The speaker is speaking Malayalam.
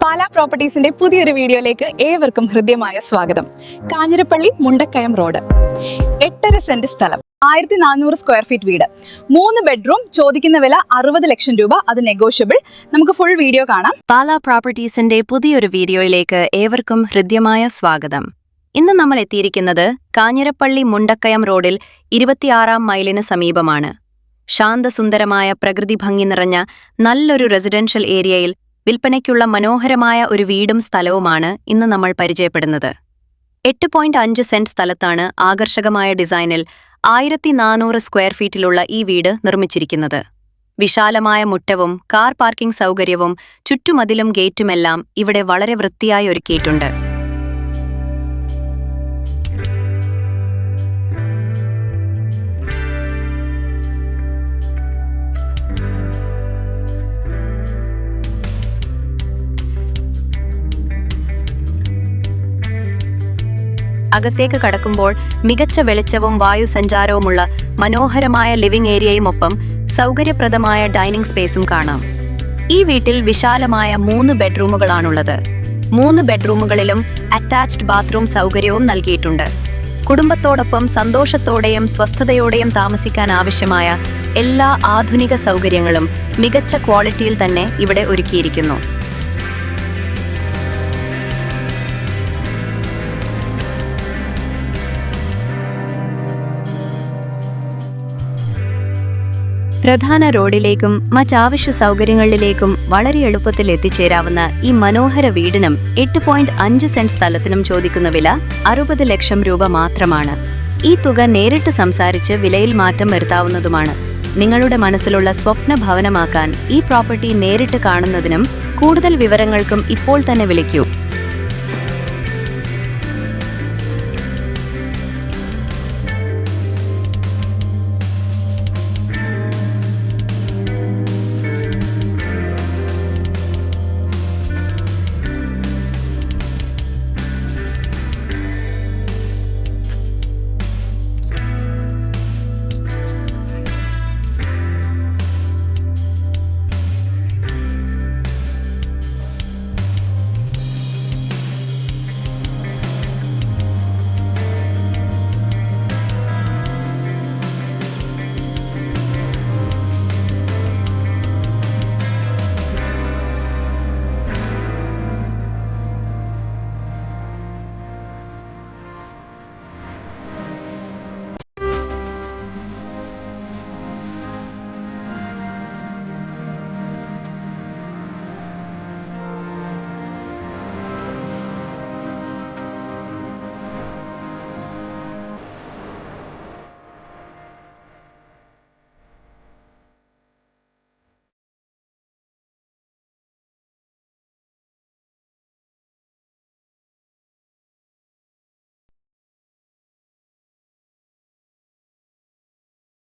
പാലാ പ്രോപ്പർട്ടീസിന്റെ പുതിയൊരു വീഡിയോയിലേക്ക് ഏവർക്കും ഹൃദ്യമായ സ്വാഗതം. കാഞ്ഞിരപ്പള്ളി മുണ്ടക്കയം റോഡ്, 8.5 സെന്റ് സ്ഥലം, 1400 സ്ക്വയർ ഫീറ്റ് വീട്, 3 ബെഡ്റൂം, ചോദിക്കുന്ന വില 60 ലക്ഷം രൂപ, അത് നെഗോഷ്യബിൾ. നമുക്ക് ഫുൾ വീഡിയോ കാണാം. പാലാ പ്രോപ്പർട്ടീസിന്റെ പുതിയൊരു വീഡിയോയിലേക്ക് ഏവർക്കും ഹൃദ്യമായ സ്വാഗതം. ഇന്ന് നമ്മൾ എത്തിയിരിക്കുന്നത് കാഞ്ഞിരപ്പള്ളി മുണ്ടക്കയം റോഡിൽ 26-ാം മൈലിന് സമീപമാണ്. ശാന്തസുന്ദരമായ പ്രകൃതി ഭംഗി നിറഞ്ഞ നല്ലൊരു റെസിഡൻഷ്യൽ ഏരിയയിൽ വിൽപ്പനയ്ക്കുള്ള മനോഹരമായ ഒരു വീടും സ്ഥലവുമാണ് ഇന്ന് നമ്മൾ പരിചയപ്പെടുന്നത്. 8.5 സെന്റ് സ്ഥലത്താണ് ആകർഷകമായ ഡിസൈനിൽ 1400 സ്ക്വയർ ഫീറ്റിലുള്ള ഈ വീട് നിർമ്മിച്ചിരിക്കുന്നത്. വിശാലമായ മുറ്റവും കാർ പാർക്കിംഗ് സൗകര്യവും ചുറ്റുമതിലും ഗേറ്റുമെല്ലാം ഇവിടെ വളരെ വൃത്തിയായി ഒരുക്കിയിട്ടുണ്ട്. അകത്തേക്ക് കടക്കുമ്പോൾ മികച്ച വെളിച്ചവും വായുസഞ്ചാരവുമുള്ള മനോഹരമായ ലിവിംഗ് ഏരിയയുമൊപ്പം സൗകര്യപ്രദമായ ഡൈനിങ് സ്പേസും കാണാം. ഈ വീട്ടിൽ വിശാലമായ 3 ബെഡ്റൂമുകളാണുള്ളത്. 3 ബെഡ്റൂമുകളിലും അറ്റാച്ച്ഡ് ബാത്റൂം സൗകര്യവും നൽകിയിട്ടുണ്ട്. കുടുംബത്തോടൊപ്പം സന്തോഷത്തോടെയും സ്വസ്ഥതയോടെയും താമസിക്കാൻ ആവശ്യമായ എല്ലാ ആധുനിക സൗകര്യങ്ങളും മികച്ച ക്വാളിറ്റിയിൽ തന്നെ ഇവിടെ ഒരുക്കിയിരിക്കുന്നു. പ്രധാന റോഡിലേക്കും മറ്റാവശ്യ സൗകര്യങ്ങളിലേക്കും വളരെ എളുപ്പത്തിൽ എത്തിച്ചേരാവുന്ന ഈ മനോഹര വീടിനും 8.5 സെന്റ് സ്ഥലത്തിനും ചോദിക്കുന്ന വില 60 ലക്ഷം രൂപ മാത്രമാണ്. ഈ തുക നേരിട്ട് സംസാരിച്ച് വിലയിൽ മാറ്റം വരുത്താവുന്നതുമാണ്. നിങ്ങളുടെ മനസ്സിലുള്ള സ്വപ്ന ഭവനമാക്കാൻ ഈ പ്രോപ്പർട്ടി നേരിട്ട് കാണുന്നതിനും കൂടുതൽ വിവരങ്ങൾക്കും ഇപ്പോൾ തന്നെ വിളിക്കൂ.